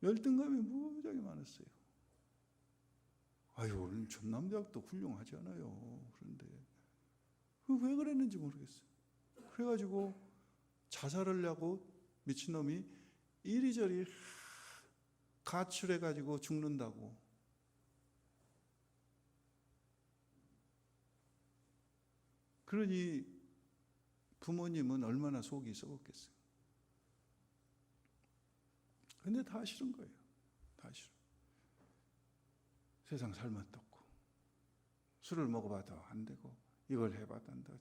열등감이 무지하게 많았어요. 아유, 전남대학도 훌륭하지 않아요. 그런데 왜 그랬는지 모르겠어요. 그래가지고 자살을 하고 미친놈이 이리저리 가출해가지고 죽는다고. 그러니 부모님은 얼마나 속이 썩었겠어요. 근데 다 싫은 거예요. 다 싫어. 세상 살맛도 없고 술을 먹어봐도 안 되고 이걸 해봐도 안 되고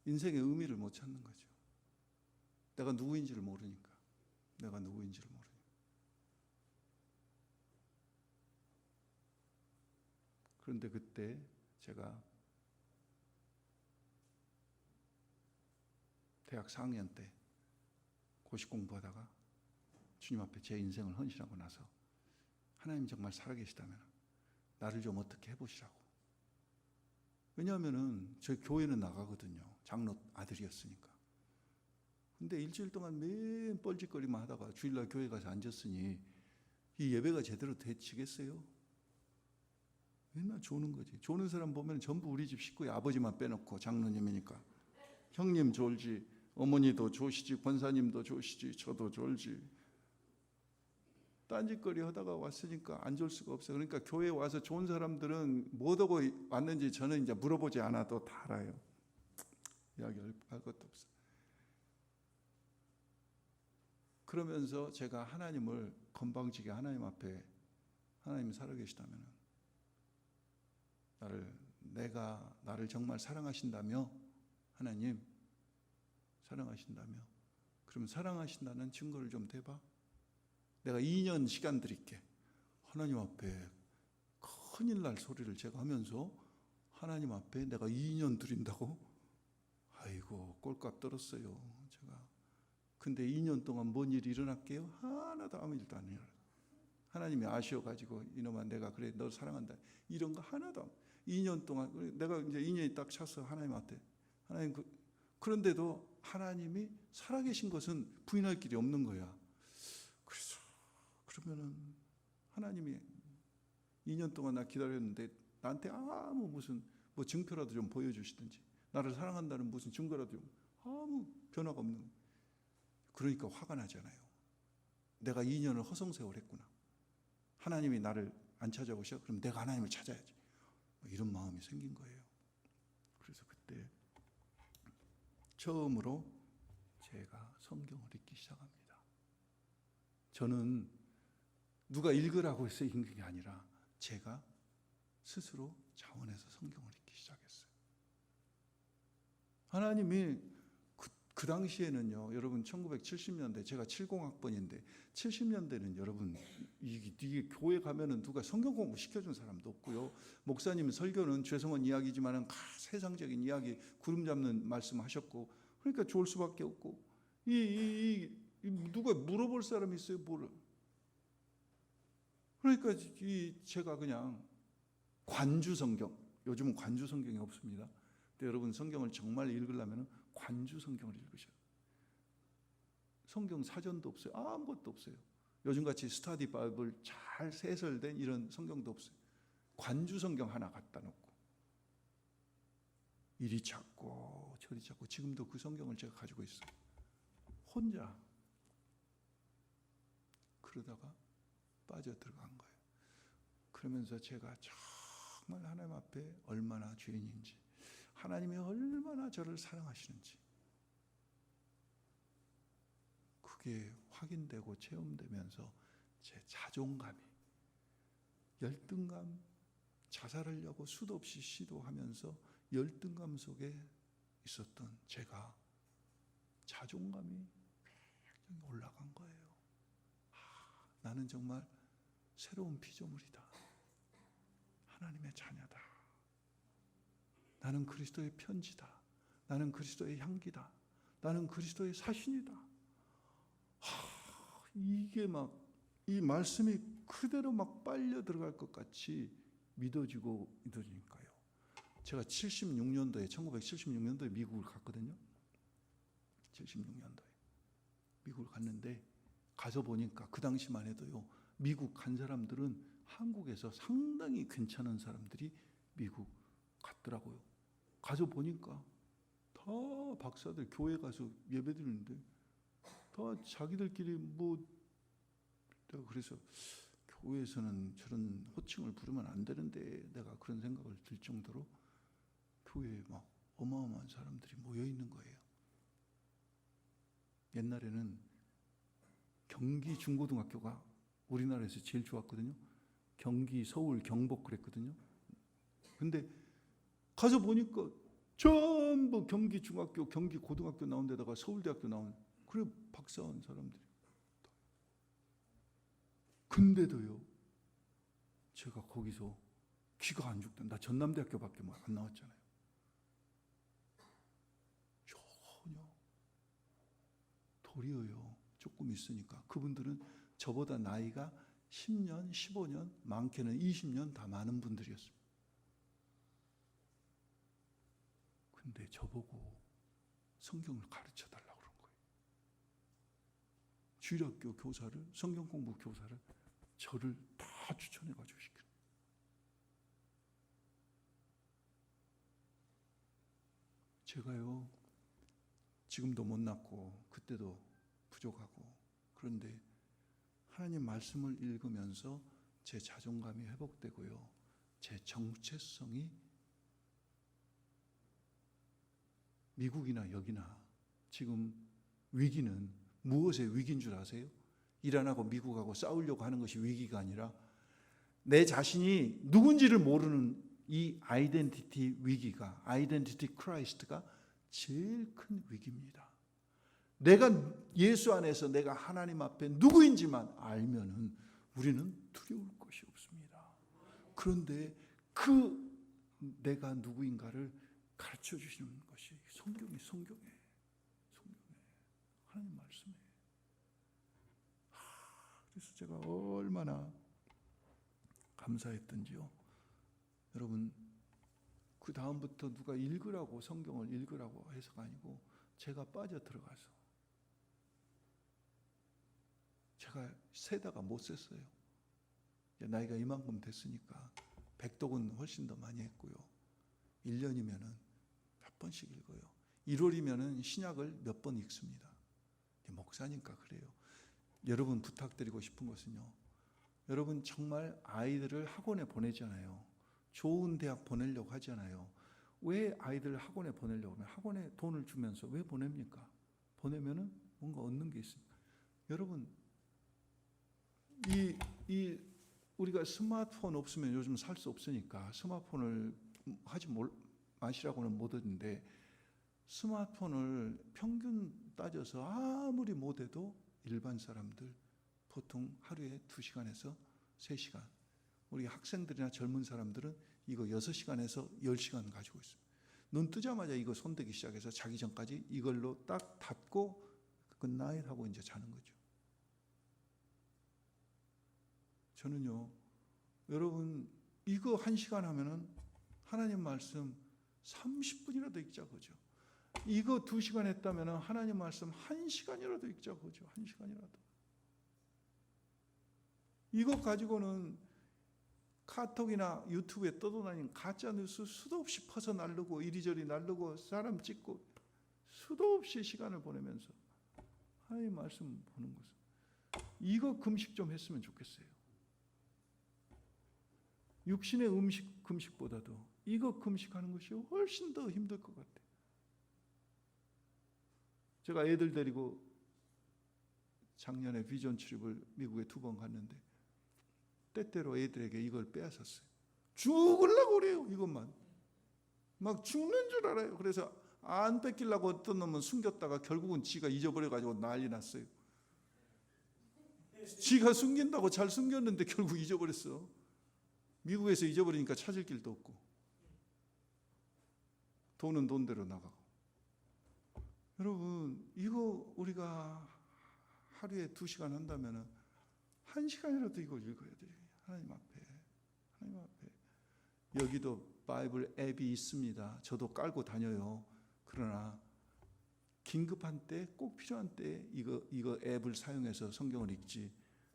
인생의 의미를 못 찾는 거죠. 내가 누구인지를 모르니까. 내가 누구인지를 모르니까. 그런데 그때 제가 대학 4학년 때 고시 공부하다가 주님 앞에 제 인생을 헌신하고 나서 하나님 정말 살아계시다면 나를 좀 어떻게 해보시라고. 왜냐하면은 저희 교회는 나가거든요. 장로 아들이었으니까. 근데 일주일 동안 매일 뻘짓거리만 하다가 주일날 교회 가서 앉았으니 이 예배가 제대로 되치겠어요? 맨날 조는 거지. 조는 사람 보면 전부 우리 집 식구의 아버지만 빼놓고 장로님이니까. 형님 졸지, 어머니도 조시지, 권사님도 조시지, 저도 졸지. 딴짓거리 하다가 왔으니까 안 졸 수가 없어요. 그러니까 교회에 와서 좋은 사람들은 뭐 하고 왔는지 저는 이제 물어보지 않아도 다 알아요. 이야기할 것도 없어요. 그러면서 제가 하나님을 건방지게 하나님 앞에 하나님이 살아계시다면 나를 정말 사랑하신다며 하나님 사랑하신다며 그럼 사랑하신다는 증거를 좀 대봐. 내가 2년 시간 드릴게. 하나님 앞에 큰일 날 소리를 제가 하면서 하나님 앞에 내가 2년 드린다고? 아이고 꼴값 떨었어요 제가. 근데 2년 동안 뭔 일이 일어날게요? 하나도 아무 일도 안 일어나요. 하나님이 아쉬워가지고 이놈아 내가 그래 너 사랑한다 이런 거 하나도 2년 동안 내가 이제 2년이 딱 차서 하나님 앞에 하나님 그런데도 하나님이 살아계신 것은 부인할 길이 없는 거야. 그래서 그러면은 하나님이 2년 동안 나 기다렸는데 나한테 아무 무슨 뭐 증표라도 좀 보여주시든지 나를 사랑한다는 무슨 증거라도 좀 아무 변화가 없는 거야. 그러니까 화가 나잖아요. 내가 2년을 허송세월했구나. 하나님이 나를 안 찾아오셔? 그럼 내가 하나님을 찾아야지. 뭐 이런 마음이 생긴 거예요. 그래서 그때 처음으로 제가 성경을 읽기 시작합니다. 저는 누가 읽으라고 해서 읽는 게 아니라 제가 스스로 자원해서 성경을 읽기 시작했어요. 하나님이 그 당시에는요, 여러분 1970년대 제가 70학번인데 70년대는 여러분 이게 교회 가면은 누가 성경 공부 시켜준 사람도 없고요. 목사님 설교는 죄송한 이야기지만은 세상적인 이야기 구름 잡는 말씀하셨고 그러니까 좋을 수밖에 없고 누가 물어볼 사람이 있어요 뭐를? 그러니까 제가 그냥 관주 성경 요즘은 관주 성경이 없습니다. 근데 여러분 성경을 정말 읽으려면 관주 성경을 읽으셔요. 성경 사전도 없어요. 아무것도 없어요. 요즘같이 스터디 바이블 잘 세설된 이런 성경도 없어요. 관주 성경 하나 갖다 놓고 이리 찾고 저리 찾고 지금도 그 성경을 제가 가지고 있어요. 혼자 그러다가 빠져 들어간 거예요. 그러면서 제가 정말 하나님 앞에 얼마나 죄인인지 하나님이 얼마나 저를 사랑하시는지 그게 확인되고 체험되면서 제 자존감이 열등감 자살하려고 수도 없이 시도하면서 열등감 속에 있었던 제가 자존감이 굉장히 올라간 거예요. 나는 정말 새로운 피조물이다. 하나님의 자녀다. 나는 그리스도의 편지다. 나는 그리스도의 향기다. 나는 그리스도의 사신이다. 이게 막 이 말씀이 그대로 막 빨려 들어갈 것 같이 믿어지고 믿어지니까요. 제가 1976년도에 미국을 갔거든요. 76년도에 미국을 갔는데 가서 보니까 그 당시만 해도요, 미국 간 사람들은 한국에서 상당히 괜찮은 사람들이 미국 갔더라고요. 가서 보니까 다 박사들, 교회 가서 예배 드리는데 다 자기들끼리 내가 그래서 교회에서는 저런 호칭을 부르면 안 되는데 내가 그런 생각을 들 정도로 교회에 막 어마어마한 사람들이 모여 있는 거예요. 옛날에는 경기 중고등학교가 우리나라에서 제일 좋았거든요. 경기, 서울, 경복 그랬거든요. 근데 가서 보니까 전부 경기 중학교, 경기 고등학교 나온 데다가 서울대학교 나온, 그래 박사한 사람들이. 근데도요, 제가 거기서 귀가 안 죽던, 나 전남대학교밖에 안 나왔잖아요. 전혀. 도리어요, 조금 있으니까 그분들은 저보다 나이가 10년, 15년, 많게는 20년 다 많은 분들이었습니다. 근데 저보고 성경을 가르쳐 달라고 그런 거예요. 주일학교 교사를, 성경 공부 교사를 저를 다 추천해 가지고 시키는. 제가요, 지금도 못났고 그때도 부족하고, 그런데 하나님 말씀을 읽으면서 제 자존감이 회복되고요, 제 정체성이 미국이나 여기나, 지금 위기는 무엇의 위기인 줄 아세요? 이란하고 미국하고 싸우려고 하는 것이 위기가 아니라 내 자신이 누군지를 모르는 이 아이덴티티 위기가, 아이덴티티 크라이스트가 제일 큰 위기입니다. 내가 예수 안에서 내가 하나님 앞에 누구인지만 알면은 우리는 두려울 것이 없습니다. 그런데 그 내가 누구인가를 가르쳐 주시는 것이 성경에 하나님 말씀에. 그래서 제가 얼마나 감사했던지요. 여러분, 그 다음부터 누가 읽으라고, 성경을 읽으라고 해서가 아니고 제가 빠져 들어가서, 제가 세다가 못 셌어요. 나이가 이만큼 됐으니까 백독은 훨씬 더 많이 했고요. 1년이면은 몇 번씩 읽어요. 1월이면은 신약을 몇 번 읽습니다. 목사니까 그래요. 여러분, 부탁드리고 싶은 것은요, 여러분 정말 아이들을 학원에 보내잖아요. 좋은 대학 보내려고 하잖아요. 왜 아이들을 학원에 보내려고 하면 학원에 돈을 주면서 왜 보냅니까? 보내면은 뭔가 얻는 게 있습니다. 여러분, 우리가 스마트폰 없으면 요즘 살 수 없으니까 스마트폰을 하지 마시라고는 못 하는데, 스마트폰을 평균 따져서 아무리 못해도 일반 사람들 보통 하루에 2시간에서 3시간, 우리 학생들이나 젊은 사람들은 이거 6시간에서 10시간 가지고 있습니다. 눈 뜨자마자 이거 손대기 시작해서 자기 전까지 이걸로 딱 닫고 굿나잇 하고 이제 자는 거죠. 저는요, 여러분 이거 1시간 하면은 하나님 말씀 30분이라도 읽자 그죠. 이거 2시간 했다면은 하나님 말씀 1시간이라도 읽자 그죠. 1시간이라도. 이거 가지고는 카톡이나 유튜브에 떠도다니는 가짜 뉴스 수도 없이 퍼서 날르고 이리저리 날르고 사람 찍고 수도 없이 시간을 보내면서 하나님 말씀 보는 것은, 이거 금식 좀 했으면 좋겠어요. 육신의 금식보다도 이거 금식하는 것이 훨씬 더 힘들 것 같아요. 제가 애들 데리고 작년에 비전 출입을 미국에 2번 갔는데 때때로 애들에게 이걸 빼앗았어요. 죽으려고 그래요. 이것만 막 죽는 줄 알아요. 그래서 안 뺏기려고 어떤 놈은 숨겼다가 결국은 지가 잊어버려가지고 난리 났어요. 지가 숨긴다고 잘 숨겼는데 결국 잊어버렸어. 미국에서 잊어버리니까 찾을 길도 없고, 돈은 돈대로 나가고. 여러분, 이거 우리가 하루에 2시간 한다면 1시간이라도 이걸 읽어야 돼요. 하나님 앞에. 하나님 앞에. 여기도 바이블 앱이 있습니다. 저도 깔고 다녀요. 그러나 긴급한 때, 꼭 필요한 때 이거 앱을 사용해서 성경을 읽지,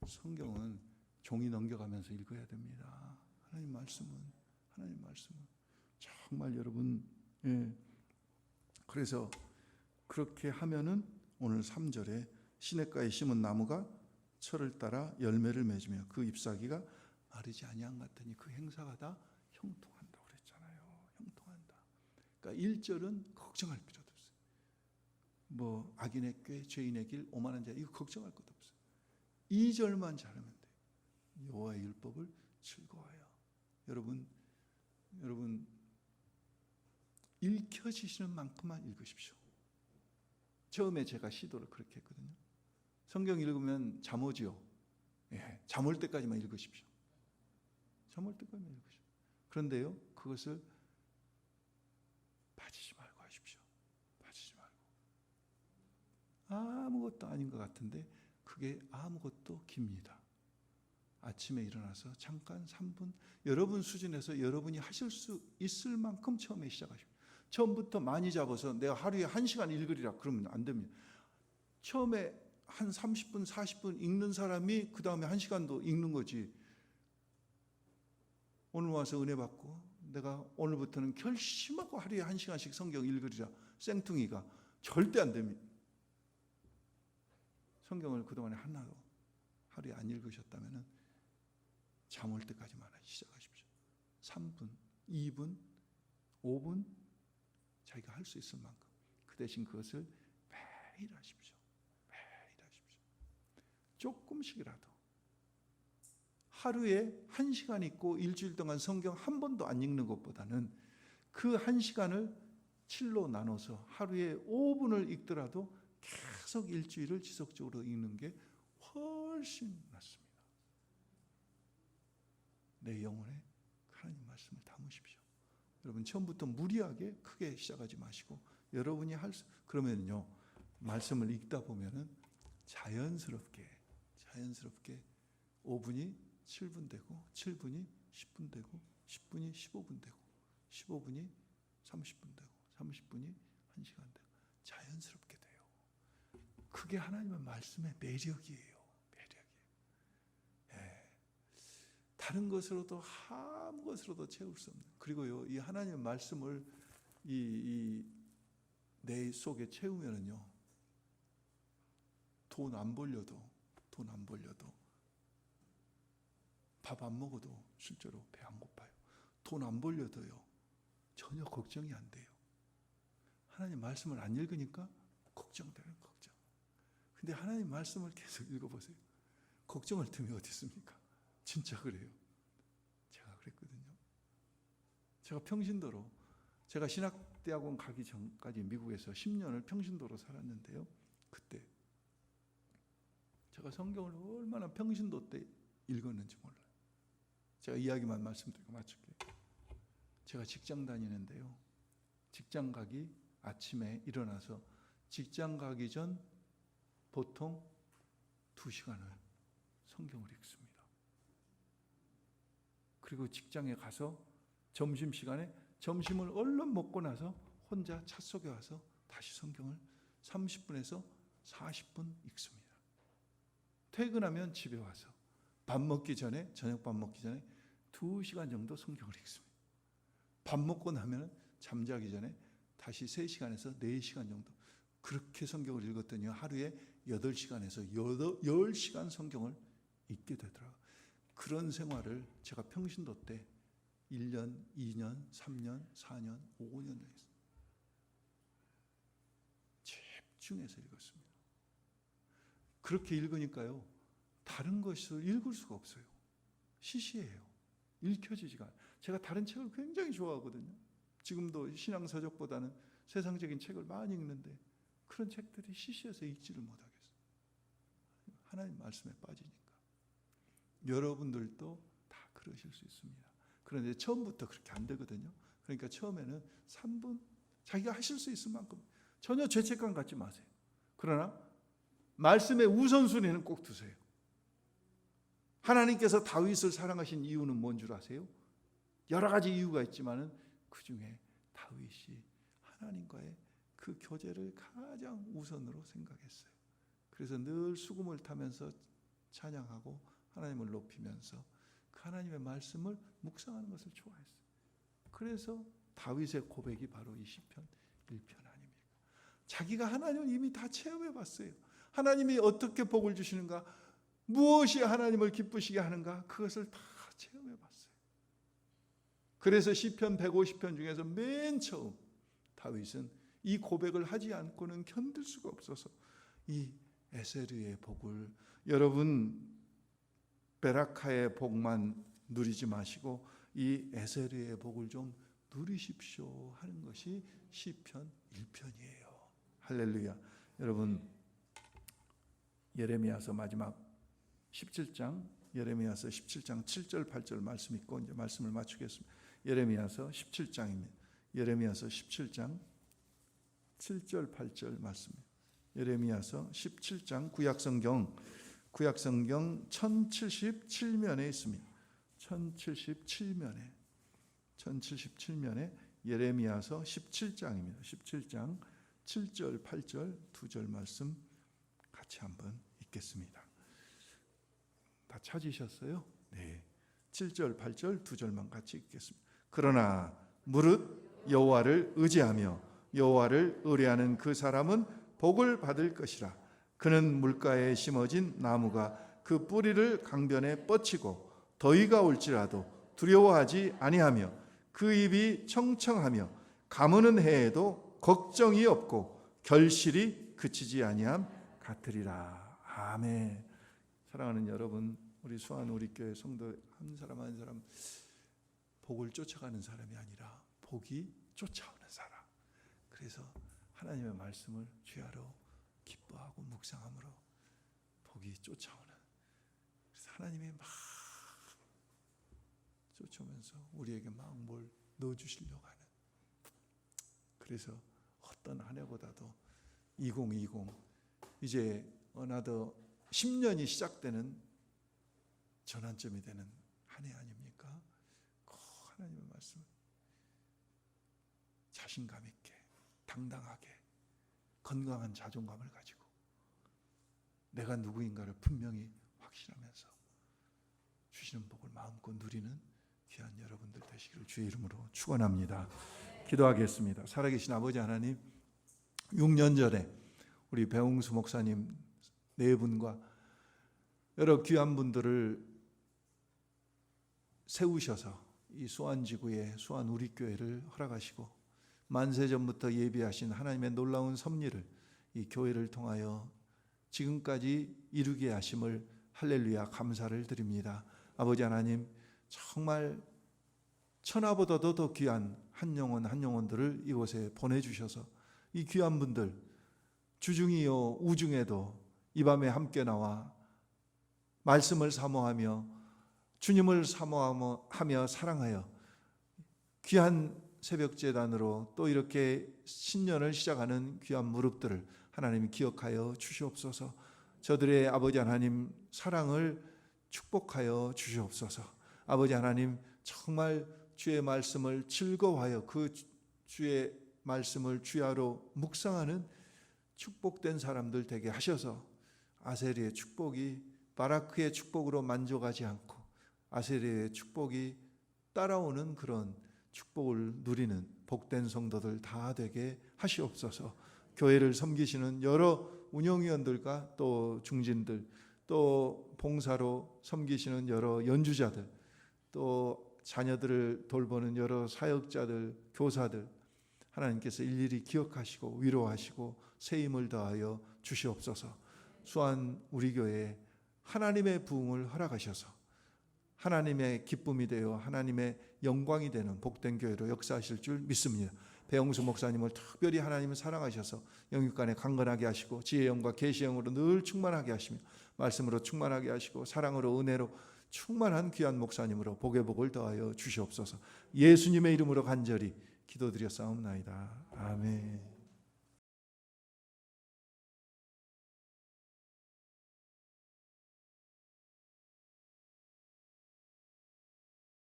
성경은 종이 넘겨가면서 읽어야 됩니다. 하나님 말씀은 정말 여러분, 그래서 그렇게 하면은 오늘 3절에 시냇가에 심은 나무가 철을 따라 열매를 맺으며 그 잎사귀가 마르지 아니한 같으니 그 행사가 다 형통한다고 그랬잖아요. 형통한다. 그러니까 1절은 걱정할 필요도 없어요. 뭐 악인의 꾀, 죄인의 길, 오만한 자, 이거 걱정할 것도 없어요. 2절만 잘하면 돼요. 여호와의 율법을 즐거워해요. 여러분 읽혀지시는 만큼만 읽으십시오. 처음에 제가 시도를 그렇게 했거든요. 성경 읽으면 잠 오지요. 잠 올 때까지만 읽으십시오. 잠 올 때까지만 읽으십시오. 그런데요, 그것을 빠지지 말고 하십시오. 빠지지 말고. 아무것도 아닌 것 같은데 그게 아무것도 깁니다. 아침에 일어나서 잠깐 3분, 여러분 수준에서 여러분이 하실 수 있을 만큼 처음에 시작하십시오. 처음부터 많이 잡아서 내가 하루에 1시간 읽으리라 그러면 안 됩니다. 처음에 한 30분, 40분 읽는 사람이 그 다음에 1시간도 읽는 거지. 오늘 와서 은혜 받고 내가 오늘부터는 결심하고 하루에 1시간씩 성경 읽으리라, 생뚱이가 절대 안 됩니다. 성경을 그동안에 하루에 안 읽으셨다면 잠 올 때까지만 시작하십시오. 3분, 2분, 5분 자기가 할 수 있을 만큼. 그 대신 그것을 매일 하십시오. 매일 하십시오. 조금씩이라도. 하루에 1시간 읽고 일주일 동안 성경 한 번도 안 읽는 것보다는 그 1시간을 7로 나눠서 하루에 5분을 읽더라도 계속 일주일을 지속적으로 읽는 게 훨씬 낫습니다. 내 영혼에 하나님 말씀을 담으십시오. 여러분 처음부터 무리하게 크게 시작하지 마시고 여러분이 그러면요, 말씀을 읽다 보면은 자연스럽게 5분이 7분 되고 7분이 10분 되고 10분이 15분 되고 15분이 30분 되고 30분이 1시간 되고 자연스럽게 돼요. 그게 하나님의 말씀의 매력이에요. 다른 것으로도 아무 것으로도 채울 수 없는. 그리고요, 이 하나님의 말씀을 내 속에 채우면은요, 돈 안 벌려도 밥 안 먹어도 실제로 배 안 고파요. 돈 안 벌려도요, 전혀 걱정이 안 돼요. 하나님 말씀을 안 읽으니까 걱정되는 걱정. 근데 하나님 말씀을 계속 읽어보세요. 걱정할 틈이 어디 있습니까? 진짜 그래요. 제가 그랬거든요. 제가 평신도로, 제가 신학대학원 가기 전까지 미국에서 10년을 평신도로 살았는데요. 그때 제가 성경을 얼마나 평신도 때 읽었는지 몰라요. 제가 이야기만 말씀드리고 마칠게요. 제가 직장 다니는데요. 직장 가기 아침에 일어나서 직장 가기 전 보통 2시간을 성경을 읽습니다. 그리고 직장에 가서 점심시간에 점심을 얼른 먹고 나서 혼자 차 속에 와서 다시 성경을 30분에서 40분 읽습니다. 퇴근하면 집에 와서 밥 먹기 전에, 저녁 밥 먹기 전에 2시간 정도 성경을 읽습니다. 밥 먹고 나면 잠자기 전에 다시 3시간에서 4시간 정도 그렇게 성경을 읽었더니 하루에 8시간에서 10시간 성경을 읽게 되더라고요. 그런 생활을 제가 평신도 때 1년, 2년, 3년, 4년, 5년 했어요. 집중해서 읽었습니다. 그렇게 읽으니까요, 다른 것을 읽을 수가 없어요. 시시해요. 읽혀지지가 않아요. 제가 다른 책을 굉장히 좋아하거든요. 지금도 신앙서적보다는 세상적인 책을 많이 읽는데 그런 책들이 시시해서 읽지를 못하겠어요. 하나님 말씀에 빠지니까. 여러분들도 다 그러실 수 있습니다. 그런데 처음부터 그렇게 안 되거든요. 그러니까 처음에는 3분 자기가 하실 수 있을 만큼 전혀 죄책감 갖지 마세요. 그러나 말씀의 우선순위는 꼭 두세요. 하나님께서 다윗을 사랑하신 이유는 뭔 줄 아세요? 여러 가지 이유가 있지만은 그 중에 다윗이 하나님과의 그 교제를 가장 우선으로 생각했어요. 그래서 늘 수금을 타면서 찬양하고 하나님을 높이면서 그 하나님의 말씀을 묵상하는 것을 좋아했어요. 그래서 다윗의 고백이 바로 이 시편 1편 아닙니까? 자기가 하나님을 이미 다 체험해 봤어요. 하나님이 어떻게 복을 주시는가, 무엇이 하나님을 기쁘시게 하는가, 그것을 다 체험해 봤어요. 그래서 시편 150편 중에서 맨 처음 다윗은 이 고백을 하지 않고는 견딜 수가 없어서 이 에세르의 복을, 여러분 베라카의 복만 누리지 마시고 이 에세르의 복을 좀 누리십시오 하는 것이 시편 1편이에요. 할렐루야. 여러분 예레미야서 마지막 17장, 예레미야서 17장 7절 8절 말씀 있고 이제 말씀을 마치겠습니다. 예레미야서 17장입니다. 예레미야서 17장 7절 8절 말씀입니다. 예레미야서 17장 구약성경 1077면에 있습니다. 1077면에 예레미야서 17장입니다. 17장 7절 8절 2절 말씀 같이 한번 읽겠습니다. 다 찾으셨어요? 네. 7절 8절 2절만 같이 읽겠습니다. 그러나 무릇 여호와를 의지하며 여호와를 의뢰하는 그 사람은 복을 받을 것이라. 그는 물가에 심어진 나무가 그 뿌리를 강변에 뻗치고 더위가 올지라도 두려워하지 아니하며 그 입이 청청하며 가무는 해에도 걱정이 없고 결실이 그치지 아니함 같으리라. 아멘. 사랑하는 여러분, 우리 수안 우리 교회 성도 한 사람 한 사람 복을 쫓아가는 사람이 아니라 복이 쫓아오는 사람. 그래서 하나님의 말씀을 주야로 기뻐하고 묵상함으로 복이 쫓아오는, 그래서 하나님이 막 쫓아오면서 우리에게 막 뭘 넣어주시려고 하는, 그래서 어떤 한 해보다도 2020 이제 어나더 10년이 시작되는 전환점이 되는 한 해 아닙니까? 꼭 하나님의 말씀 자신감 있게 당당하게 건강한 자존감을 가지고 내가 누구인가를 분명히 확신하면서 주시는 복을 마음껏 누리는 귀한 여러분들 되시기를 주의 이름으로 축원합니다. 기도하겠습니다. 살아계신 아버지 하나님, 6년 전에 우리 배웅수 목사님 네 분과 여러 귀한 분들을 세우셔서 이 수안지구에 수안 우리 교회를 허락하시고 만세 전부터 예비하신 하나님의 놀라운 섭리를 이 교회를 통하여 지금까지 이루게 하심을 할렐루야 감사를 드립니다. 아버지 하나님, 정말 천하보다도 더 귀한 한 영혼 한 영혼들을 이곳에 보내주셔서 이 귀한 분들 주중이요 우중에도 이 밤에 함께 나와 말씀을 사모하며 주님을 사모하며 사랑하여 귀한 새벽 제단으로 또 이렇게 신년을 시작하는 귀한 무릎들을 하나님이 기억하여 주시옵소서. 저들의 아버지 하나님 사랑을 축복하여 주시옵소서. 아버지 하나님, 정말 주의 말씀을 즐거워하여 그 주의 말씀을 주야로 묵상하는 축복된 사람들 되게 하셔서 아세리의 축복이 바라크의 축복으로 만족하지 않고 아세리의 축복이 따라오는 그런 축복을 누리는 복된 성도들 다 되게 하시옵소서. 교회를 섬기시는 여러 운영위원들과 또 중진들, 또 봉사로 섬기시는 여러 연주자들, 또 자녀들을 돌보는 여러 사역자들, 교사들, 하나님께서 일일이 기억하시고 위로하시고 새 힘을 더하여 주시옵소서. 수안 우리 교회에 하나님의 부흥을 허락하셔서 하나님의 기쁨이 되어 하나님의 영광이 되는 복된 교회로 역사하실 줄 믿습니다. 배영수 목사님을 특별히 하나님은 사랑하셔서 영육간에 강건하게 하시고 지혜의 영과 계시의 영으로 늘 충만하게 하시며 말씀으로 충만하게 하시고 사랑으로 은혜로 충만한 귀한 목사님으로 복의 복을 더하여 주시옵소서. 예수님의 이름으로 간절히 기도드렸사옵나이다. 아멘.